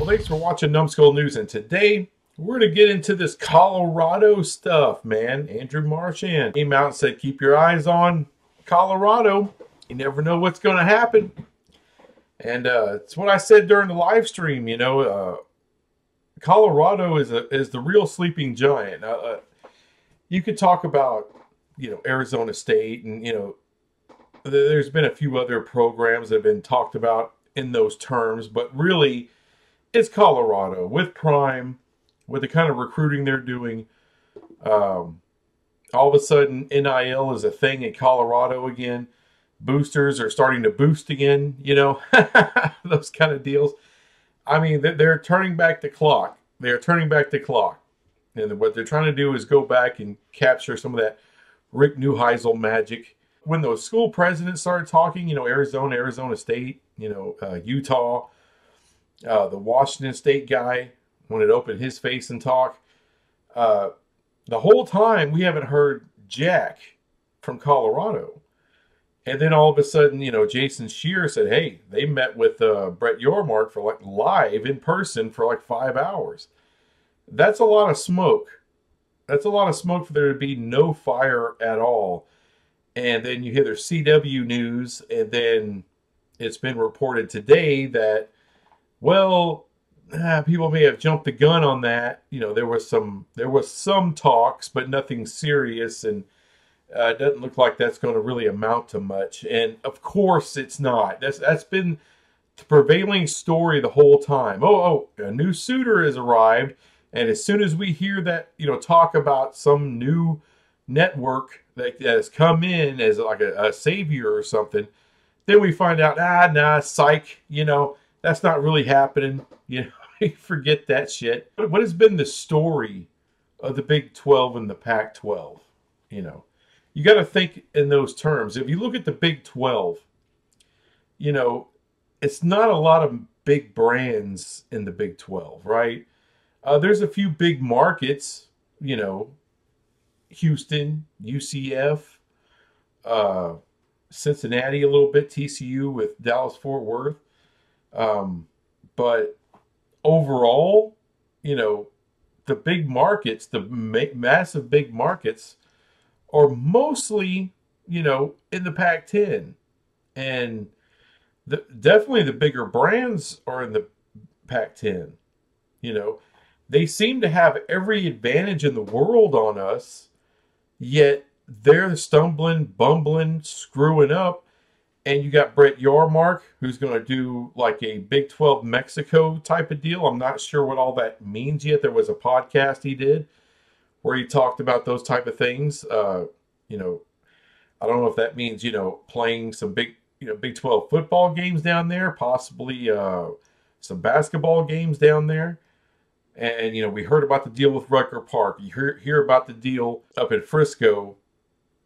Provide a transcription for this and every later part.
Well, thanks for watching Numbskull News, and today we're going to get into this Colorado stuff, man. Andrew Marchand came out and said, keep your eyes on Colorado. You never know what's going to happen. And it's what I said during the live stream, you know, Colorado is the real sleeping giant. You could talk about, you know, Arizona State, and, you know, there's been a few other programs that have been talked about in those terms, but really it's Colorado with Prime, with the kind of recruiting they're doing. All of a sudden, NIL is a thing in Colorado again. Boosters are starting to boost again, you know, those kind of deals. I mean, they're turning back the clock. They're turning back the clock. And what they're trying to do is go back and capture some of that Rick Neuheisel magic. When those school presidents started talking, you know, Arizona State, you know, Utah, the Washington State guy, when it opened his face and talk, the whole time we haven't heard jack from Colorado. And then all of a sudden, you know, Jason Scheer said, hey, they met with Brett Yormark for like live in person for like 5 hours. That's a lot of smoke. That's a lot of smoke for there to be no fire at all. And then you hear their CW news, and then it's been reported today that, well, people may have jumped the gun on that. You know, there was some talks, but nothing serious, and it doesn't look like that's going to really amount to much. And of course, it's not. That's been the prevailing story the whole time. Oh, a new suitor has arrived, and as soon as we hear that, you know, talk about some new network that has come in as like a savior or something, then we find out, nah, psych, you know, that's not really happening. You know, forget that shit. What has been the story of the Big 12 and the Pac-12? You know, you got to think in those terms. If you look at the Big 12, you know, it's not a lot of big brands in the Big 12, right? There's a few big markets, you know, Houston, UCF, Cincinnati a little bit, TCU with Dallas-Fort Worth. But overall, you know, the big markets, the massive big markets are mostly, you know, in the Pac-10. And definitely the bigger brands are in the Pac-10. You know, they seem to have every advantage in the world on us, yet they're stumbling, bumbling, screwing up. And you got Brett Yormark, who's going to do like a Big 12 Mexico type of deal. I'm not sure what all that means yet. There was a podcast he did where he talked about those type of things. You know, I don't know if that means, you know, playing some big, you know, Big 12 football games down there, possibly some basketball games down there. And, you know, we heard about the deal with Rucker Park. You hear about the deal up in Frisco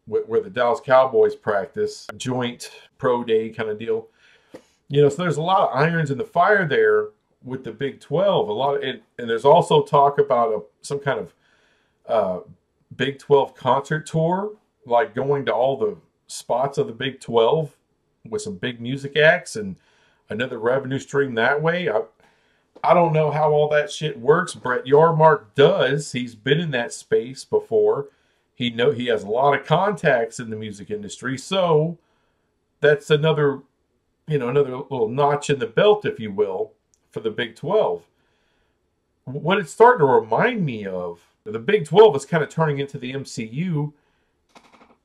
where the Dallas Cowboys practice, a joint pro day kind of deal. You know, so there's a lot of irons in the fire there with the Big 12. And there's also talk about some kind of Big 12 concert tour, like going to all the spots of the Big 12 with some big music acts and another revenue stream that way. I don't know how all that shit works. Brett Yormark does. He's been in that space before. He has a lot of contacts in the music industry, so that's another, you know, another little notch in the belt, if you will, for the Big 12. What it's starting to remind me of, the Big 12 is kind of turning into the MCU,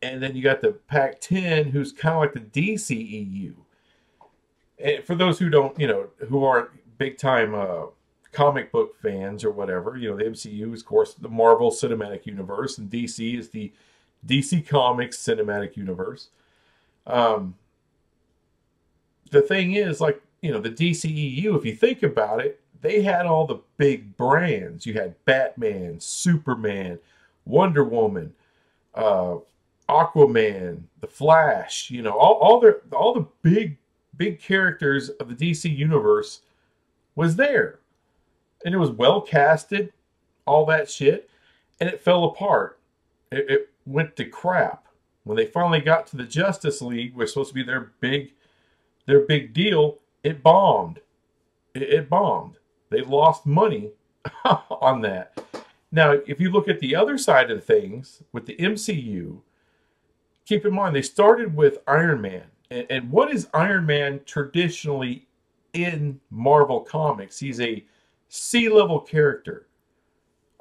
and then you got the Pac-10, who's kind of like the DCEU. And for those who don't, you know, who aren't big time comic book fans or whatever, you know, the MCU is, of course, the Marvel Cinematic Universe, and DC is the DC Comics Cinematic Universe. The thing is, like, you know, the DCEU, if you think about it, they had all the big brands. You had Batman, Superman, Wonder Woman, Aquaman, The Flash, you know, all the big characters of the DC universe was there. And it was well casted, all that shit, and it fell apart. It went to crap. When they finally got to the Justice League, which was supposed to be their big deal, it bombed. It bombed. They lost money on that. Now, if you look at the other side of things with the MCU, keep in mind they started with Iron Man. And what is Iron Man traditionally in Marvel Comics? He's a C-level character.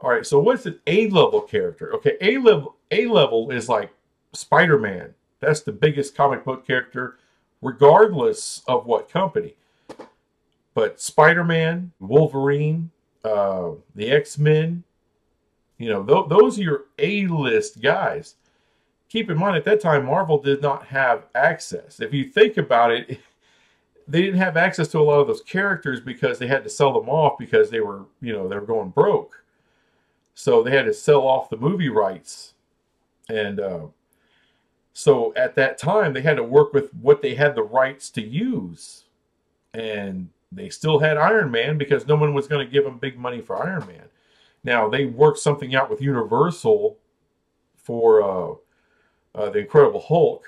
All right, so what's an A-level character? Okay, A-level is like Spider-Man. That's the biggest comic book character, regardless of what company. But Spider-Man, Wolverine, the X-Men, you know, those are your A-list guys. Keep in mind, at that time, Marvel did not have access. If you think about it, they didn't have access to a lot of those characters because they had to sell them off because they were, you know, they were going broke. So they had to sell off the movie rights. And so at that time, they had to work with what they had the rights to use. And they still had Iron Man because no one was going to give them big money for Iron Man. Now, they worked something out with Universal for the Incredible Hulk.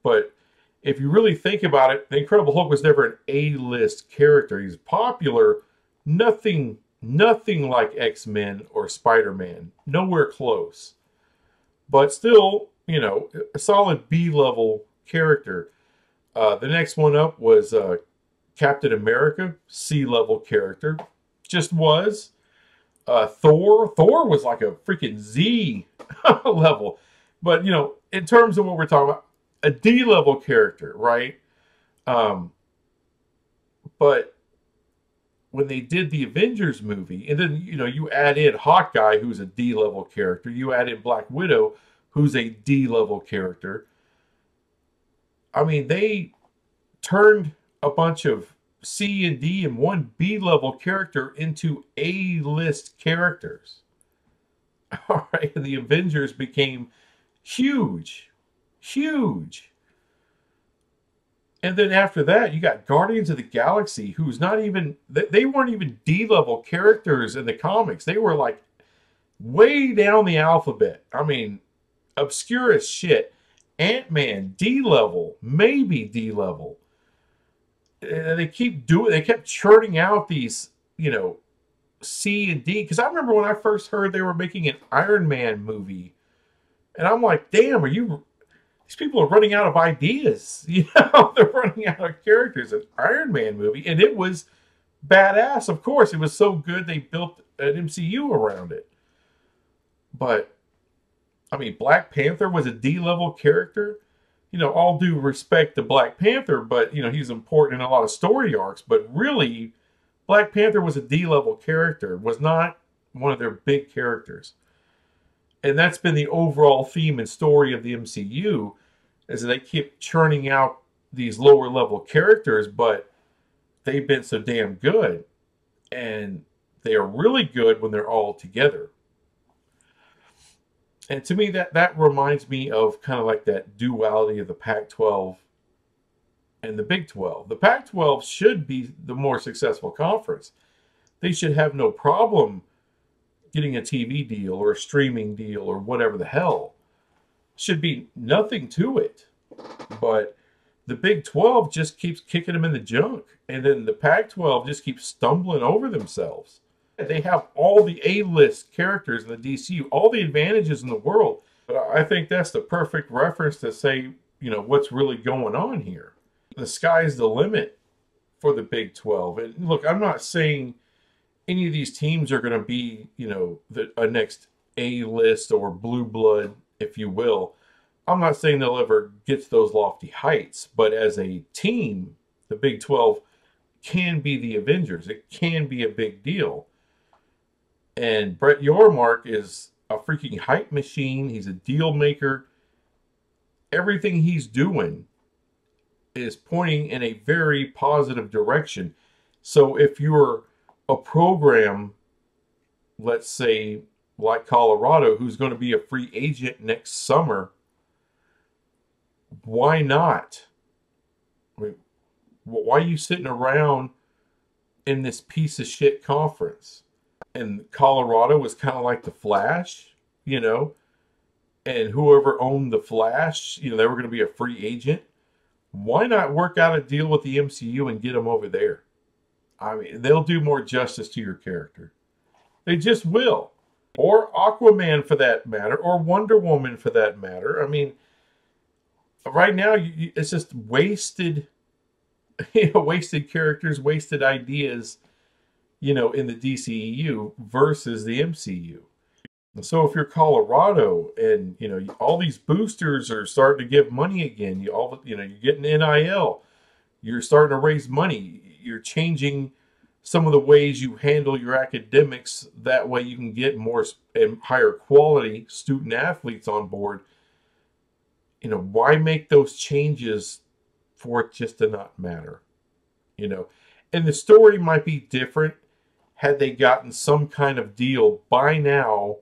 But if you really think about it, the Incredible Hulk was never an A-list character. He's popular. Nothing like X-Men or Spider-Man. Nowhere close. But still, you know, a solid B-level character. The next one up was Captain America, C-level character. Just was. Thor was like a freaking Z level. But, you know, in terms of what we're talking about, a D-level character, right? But when they did the Avengers movie, and then, you know, you add in Hawkeye, who's a D-level character. You add in Black Widow, who's a D-level character. I mean, they turned a bunch of C and D and one B-level character into A-list characters. All right, and the Avengers became huge. And then after that, you got Guardians of the Galaxy, who's not even, they weren't even D-level characters in the comics. They were like way down the alphabet. I mean, obscure as shit. Ant-Man, D-level, maybe D-level. And they kept churning out these, you know, C and D. Because I remember when I first heard they were making an Iron Man movie. And I'm like, damn, these people are running out of ideas. You know, they're running out of characters. An Iron Man movie. And it was badass, of course. It was so good they built an MCU around it. But, I mean, Black Panther was a D-level character. You know, all due respect to Black Panther, but, you know, he's important in a lot of story arcs. But really, Black Panther was a D-level character, was not one of their big characters. And that's been the overall theme and story of the MCU, is that they keep churning out these lower level characters, but they've been so damn good. And they are really good when they're all together. And to me, that reminds me of kind of like that duality of the Pac-12 and the Big 12. The Pac-12 should be the more successful conference. They should have no problem getting a TV deal or a streaming deal or whatever the hell. Should be nothing to it. But the Big 12 just keeps kicking them in the junk. And then the Pac-12 just keeps stumbling over themselves. They have all the A-list characters in the DCU, all the advantages in the world. But I think that's the perfect reference to say, you know, what's really going on here. The sky's the limit for the Big 12. And look, I'm not saying any of these teams are going to be, you know, a next A-list or blue blood, if you will. I'm not saying they'll ever get to those lofty heights. But as a team, the Big 12 can be the Avengers. It can be a big deal. And Brett Yormark is a freaking hype machine. He's a deal maker. Everything he's doing is pointing in a very positive direction. So if you're a program, let's say, like Colorado, who's going to be a free agent next summer, why not? I mean, why are you sitting around in this piece of shit conference? And Colorado was kind of like the Flash, you know, and whoever owned the Flash, you know, they were going to be a free agent. Why not work out a deal with the MCU and get them over there? I mean, they'll do more justice to your character. They just will. Or Aquaman for that matter, or Wonder Woman for that matter. I mean, right now it's just wasted, wasted characters, wasted ideas, in the DCEU versus the MCU. And so if you're Colorado and, all these boosters are starting to give money again, you're getting NIL, you're starting to raise money, you're changing some of the ways you handle your academics. That way you can get more and higher quality student athletes on board. Why make those changes for it just to not matter? And the story might be different had they gotten some kind of deal by now,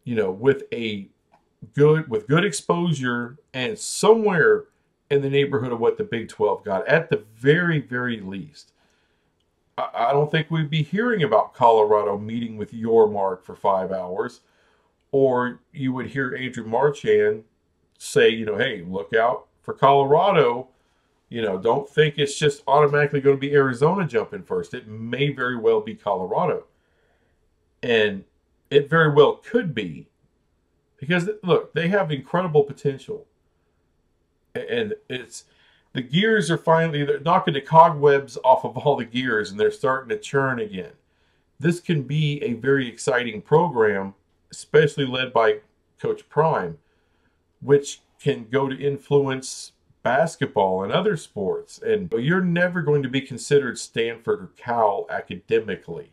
with good exposure and somewhere in the neighborhood of what the Big 12 got, at the very, very least. I don't think we'd be hearing about Colorado meeting with Yormark for 5 hours, or you would hear Andrew Marchand say, hey, look out for Colorado. Don't think it's just automatically going to be Arizona jumping first. It may very well be Colorado. And it very well could be, because look, they have incredible potential. And the gears are finally, they're knocking the cobwebs off of all the gears and they're starting to churn again. This can be a very exciting program, especially led by Coach Prime, which can go to influence basketball and other sports. And you're never going to be considered Stanford or Cal academically.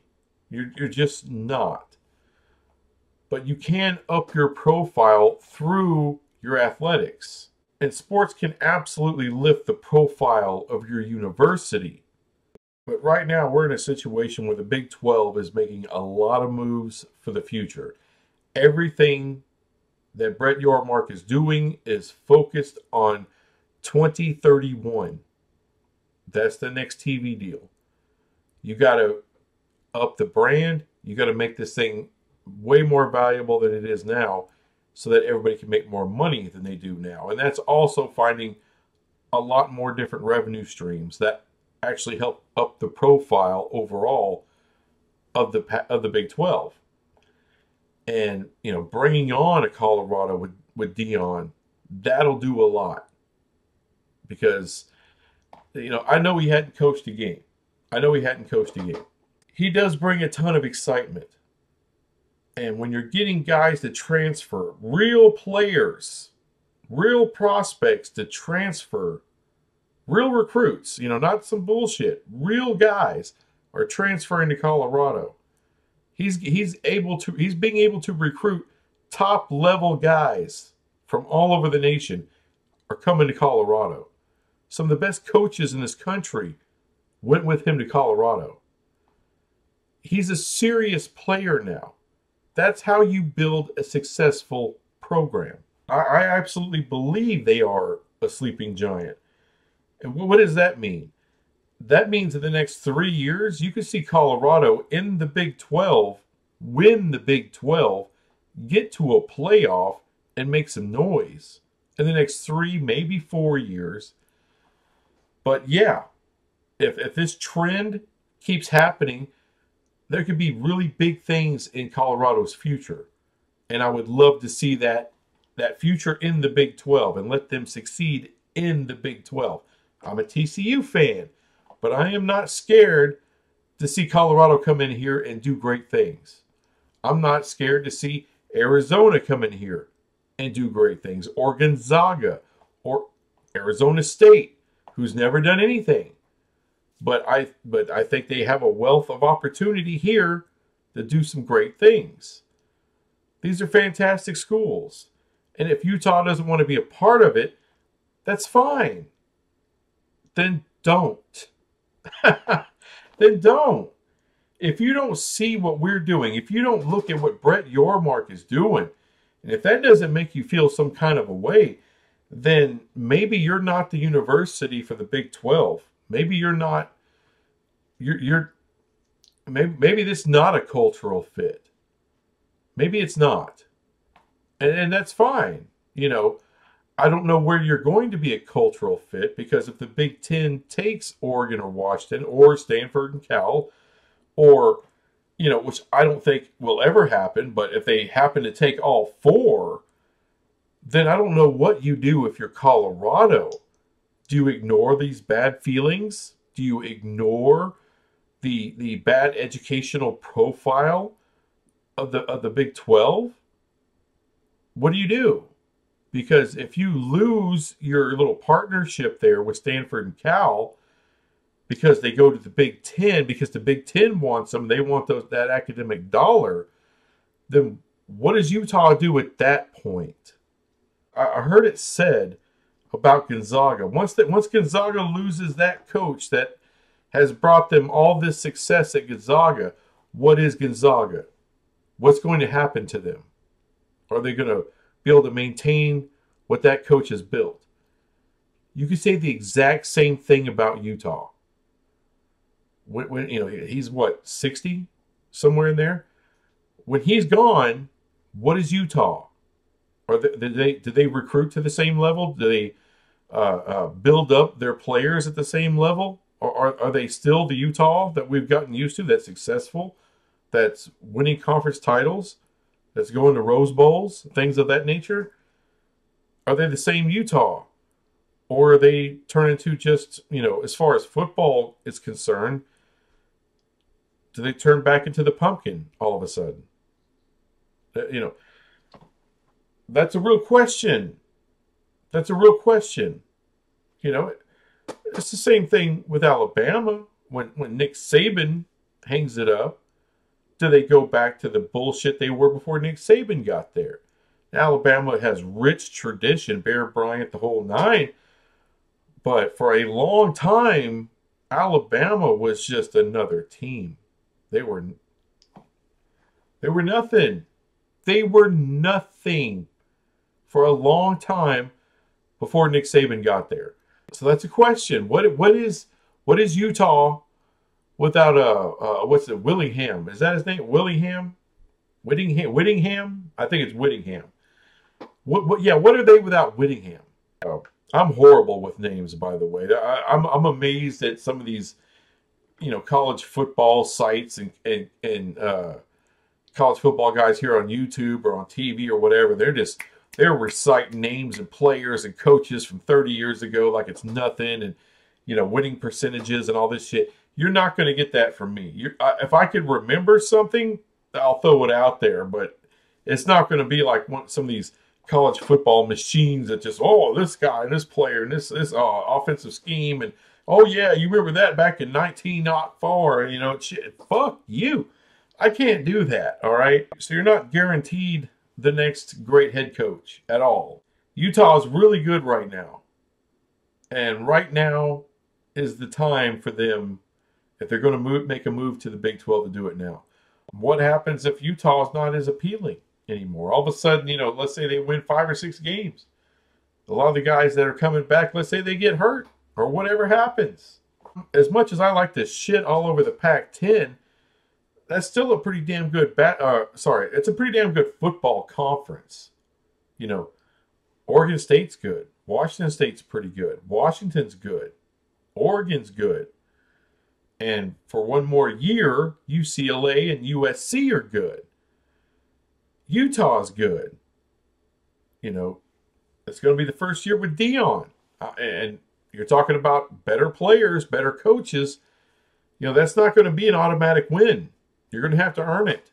You're just not. But you can up your profile through your athletics. And sports can absolutely lift the profile of your university. But right now we're in a situation where the Big 12 is making a lot of moves for the future. Everything that Brett Yormark is doing is focused on 2031. That's the next TV deal. You got to up the brand. You got to make this thing way more valuable than it is now, so that everybody can make more money than they do now. And that's also finding a lot more different revenue streams that actually help up the profile overall of the Big 12. And, bringing on a Colorado with Dion, that'll do a lot. Because, I know he hadn't coached a game. He does bring a ton of excitement. And when you're getting guys to transfer, real players, real prospects to transfer, real recruits, not some bullshit, real guys are transferring to Colorado. He's being able to recruit top level guys from all over the nation are coming to Colorado. Some of the best coaches in this country went with him to Colorado. He's a serious player now. That's how you build a successful program. I absolutely believe they are a sleeping giant. And what does that mean? That means in the next 3 years, you could see Colorado in the Big 12, win the Big 12, get to a playoff, and make some noise in the next 3, maybe 4 years. But yeah, if this trend keeps happening, there could be really big things in Colorado's future. And I would love to see that future in the Big 12 and let them succeed in the Big 12. I'm a TCU fan, but I am not scared to see Colorado come in here and do great things. I'm not scared to see Arizona come in here and do great things, or Gonzaga, or Arizona State, who's never done anything. But I think they have a wealth of opportunity here to do some great things. These are fantastic schools. And if Utah doesn't want to be a part of it, that's fine. Then don't. Then don't. If you don't see what we're doing, if you don't look at what Brett Yormark is doing, and if that doesn't make you feel some kind of a way, then maybe you're not the university for the Big 12. Maybe you're not, maybe this is not a cultural fit. Maybe it's not. And that's fine. I don't know where you're going to be a cultural fit, because if the Big Ten takes Oregon or Washington or Stanford and Cal, or, which I don't think will ever happen, but if they happen to take all four, then I don't know what you do if you're Colorado. Do you ignore these bad feelings? Do you ignore the bad educational profile of the Big 12? What do you do? Because if you lose your little partnership there with Stanford and Cal, because they go to the Big Ten, because the Big Ten wants them, they want that academic dollar, then what does Utah do at that point? I heard it said about Gonzaga. Once Gonzaga loses that coach that has brought them all this success at Gonzaga, what is Gonzaga? What's going to happen to them? Are they going to be able to maintain what that coach has built? You could say the exact same thing about Utah. When he's what, 60, somewhere in there. When he's gone, what is Utah? Do they recruit to the same level? Do they build up their players at the same level? Or are they still the Utah that we've gotten used to, that's successful, that's winning conference titles, that's going to Rose Bowls, things of that nature? Are they the same Utah? Or are they turn into just, as far as football is concerned, do they turn back into the pumpkin all of a sudden? That's a real question. That's a real question. It's the same thing with Alabama. When Nick Saban hangs it up, do they go back to the bullshit they were before Nick Saban got there? Alabama has rich tradition, Bear Bryant, the whole nine. But for a long time, Alabama was just another team. They were nothing. They were nothing for a long time before Nick Saban got there. So that's a question. What is Utah without what's it, Willingham? Is that his name? Whittingham? I think it's Whittingham. What are they without Whittingham? I'm horrible with names, by the way. I'm amazed at some of these, college football sites and college football guys here on YouTube or on TV or whatever. They're reciting names and players and coaches from 30 years ago like it's nothing, and winning percentages and all this shit. You're not going to get that from me. If I could remember something, I'll throw it out there, but it's not going to be like some of these college football machines that just, this guy and this player and this offensive scheme, and yeah, you remember that back in 1904, shit. Fuck you. I can't do that, all right? So you're not guaranteed the next great head coach at all. Utah is really good right now. And right now is the time for them, if they're going to make a move to the Big 12, to do it now. What happens if Utah is not as appealing anymore? All of a sudden, let's say they win 5 or 6 games. A lot of the guys that are coming back, let's say they get hurt or whatever happens. As much as I like to shit all over the Pac-10, that's still a pretty damn good it's a pretty damn good football conference. Oregon State's good. Washington State's pretty good. Washington's good. Oregon's good. And for one more year, UCLA and USC are good. Utah's good. It's going to be the first year with Dion. And you're talking about better players, better coaches. That's not going to be an automatic win. You're going to have to earn it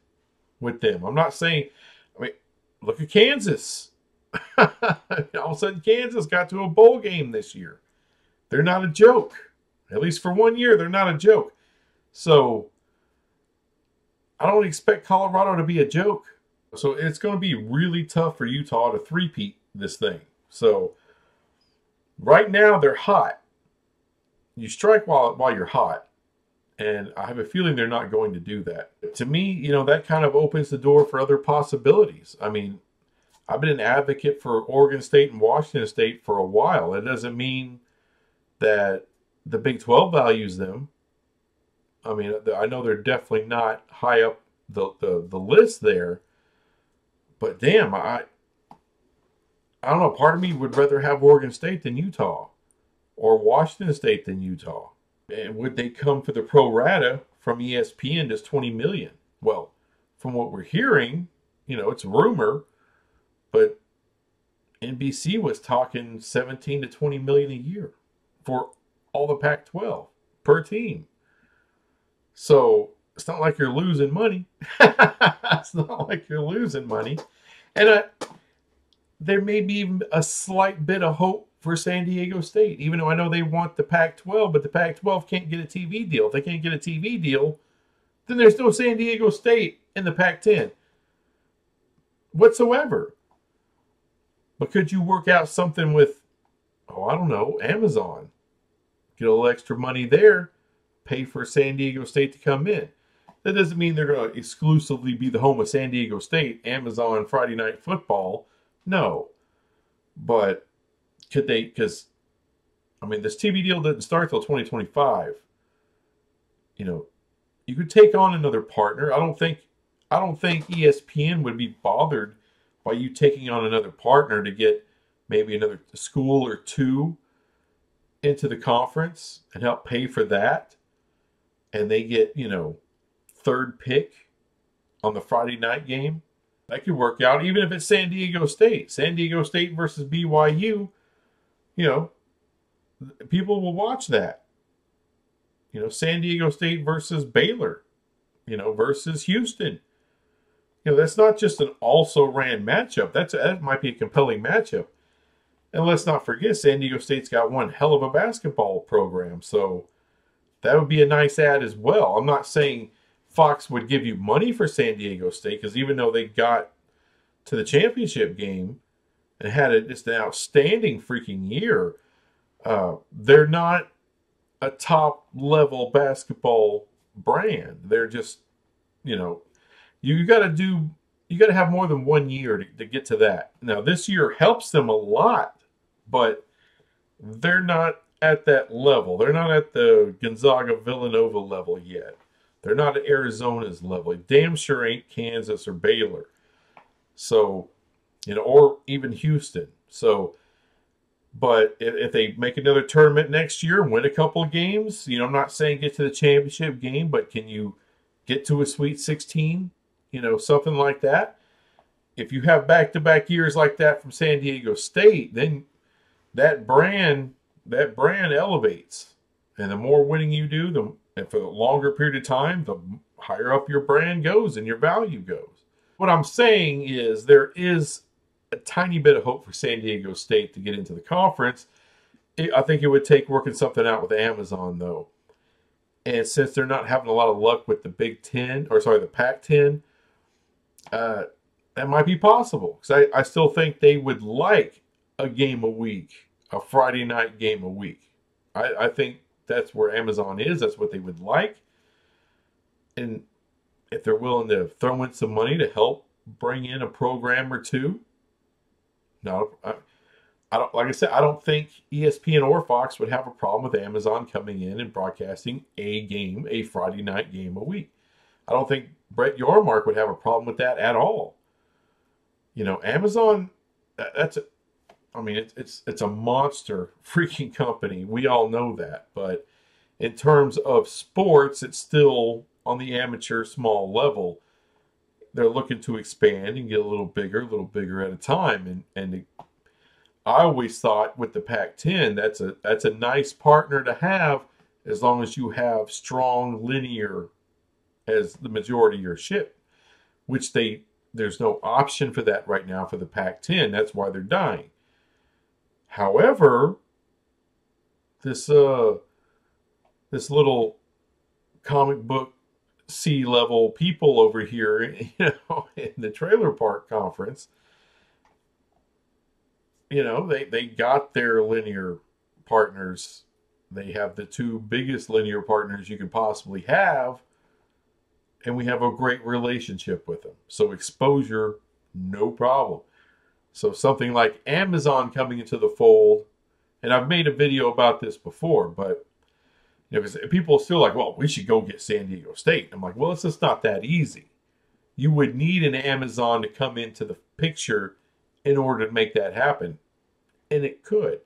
with them. I'm not saying, look at Kansas. All of a sudden, Kansas got to a bowl game this year. They're not a joke. At least for 1 year, they're not a joke. So, I don't expect Colorado to be a joke. So, it's going to be really tough for Utah to three-peat this thing. So, right now, they're hot. You strike while you're hot. And I have a feeling they're not going to do that. To me, that kind of opens the door for other possibilities. I've been an advocate for Oregon State and Washington State for a while. It doesn't mean that the Big 12 values them. I know they're definitely not high up the list there. But damn, I don't know, part of me would rather have Oregon State than Utah or Washington State than Utah. And would they come for the pro rata from ESPN just 20 million? Well, from what we're hearing, it's a rumor, but NBC was talking 17 to 20 million a year for all the Pac-12 per team. So it's not like you're losing money. It's not like you're losing money. And there may be even a slight bit of hope for San Diego State, even though I know they want the Pac-12, but the Pac-12 can't get a TV deal. If they can't get a TV deal, then there's no San Diego State in the Pac-10 whatsoever. But could you work out something with, I don't know, Amazon? Get a little extra money there, pay for San Diego State to come in. That doesn't mean they're going to exclusively be the home of San Diego State, Amazon Friday Night Football. No. But could they, because, this TV deal doesn't start till 2025. You could take on another partner. I don't think ESPN would be bothered by you taking on another partner to get maybe another school or two into the conference and help pay for that. And they get, third pick on the Friday night game. That could work out, even if it's San Diego State. San Diego State versus BYU, people will watch that. San Diego State versus Baylor, versus Houston. That's not just an also-ran matchup. That might be a compelling matchup. And let's not forget, San Diego State's got one hell of a basketball program. So that would be a nice add as well. I'm not saying Fox would give you money for San Diego State, because even though they got to the championship game and had just an outstanding freaking year, they're not a top-level basketball brand. They're just, you got to have more than 1 year to get to that. Now, this year helps them a lot, but they're not at that level. They're not at the Gonzaga Villanova level yet. They're not at Arizona's level. Damn sure ain't Kansas or Baylor. So, or even Houston. So, but if they make another tournament next year, win a couple of games, I'm not saying get to the championship game, but can you get to a Sweet 16? Something like that. If you have back-to-back years like that from San Diego State, then that brand elevates. And the more winning you do, and for a longer period of time, the higher up your brand goes and your value goes. What I'm saying is there is a tiny bit of hope for San Diego State to get into the conference. I think it would take working something out with Amazon, though. And since they're not having a lot of luck with the the Pac-10, that might be possible. Because I still think they would like a game a week, a Friday night game a week. I think that's where Amazon is. That's what they would like. And if they're willing to throw in some money to help bring in a program or two, no, I don't. Like I said, I don't think ESPN or Fox would have a problem with Amazon coming in and broadcasting a Friday night game a week. I don't think Brett Yormark would have a problem with that at all. Amazon, it's a monster freaking company. We all know that. But in terms of sports, it's still on the amateur small level. They're looking to expand and get a little bigger at a time. And I always thought with the Pac-10, that's a nice partner to have, as long as you have strong linear as the majority of your ship, which there's no option for that right now for the Pac-10. That's why they're dying. However, this little comic book C-level people over here, in the trailer park conference, they got their linear partners. They have the two biggest linear partners you can possibly have, and we have a great relationship with them. So exposure, no problem. So something like Amazon coming into the fold, and I've made a video about this before, but because people are still like, well, we should go get San Diego State. I'm like, well, it's just not that easy. You would need an Amazon to come into the picture in order to make that happen. And it could.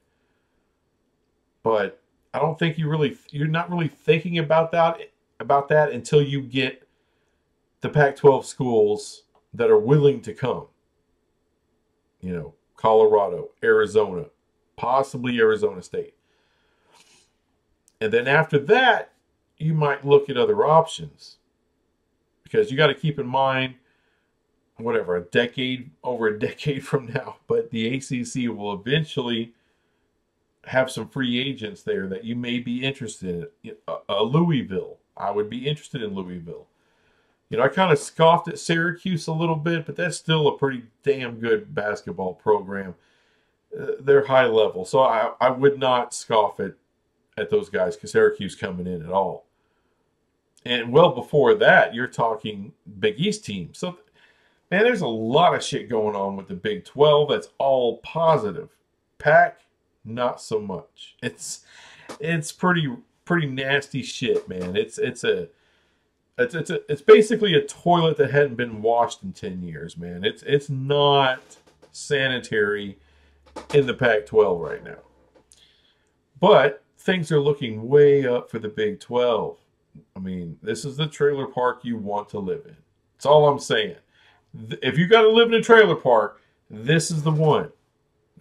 But I don't think you're not really thinking about that until you get the Pac-12 schools that are willing to come. You know, Colorado, Arizona, possibly Arizona State. And then after that, you might look at other options. Because you got to keep in mind, whatever, over a decade from now, but the ACC will eventually have some free agents there that you may be interested in. Louisville. I would be interested in Louisville. You know, I kind of scoffed at Syracuse a little bit, but that's still a pretty damn good basketball program. They're high level, so I would not scoff at those guys because Syracuse coming in at all. And well before that, you're talking Big East teams. So, man, there's a lot of shit going on with the Big 12 that's all positive. Pac, not so much. It's pretty nasty shit, man. It's basically a toilet that hadn't been washed in 10 years, man. It's not sanitary in the Pac-12 right now. But things are looking way up for the Big 12. I mean, this is the trailer park you want to live in. That's all I'm saying. If you got to live in a trailer park, this is the one.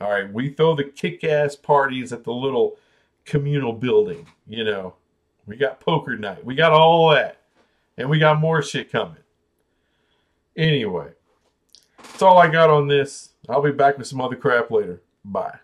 All right, we throw the kick-ass parties at the little communal building, you know. We got poker night. We got all that. And we got more shit coming. Anyway, that's all I got on this. I'll be back with some other crap later. Bye.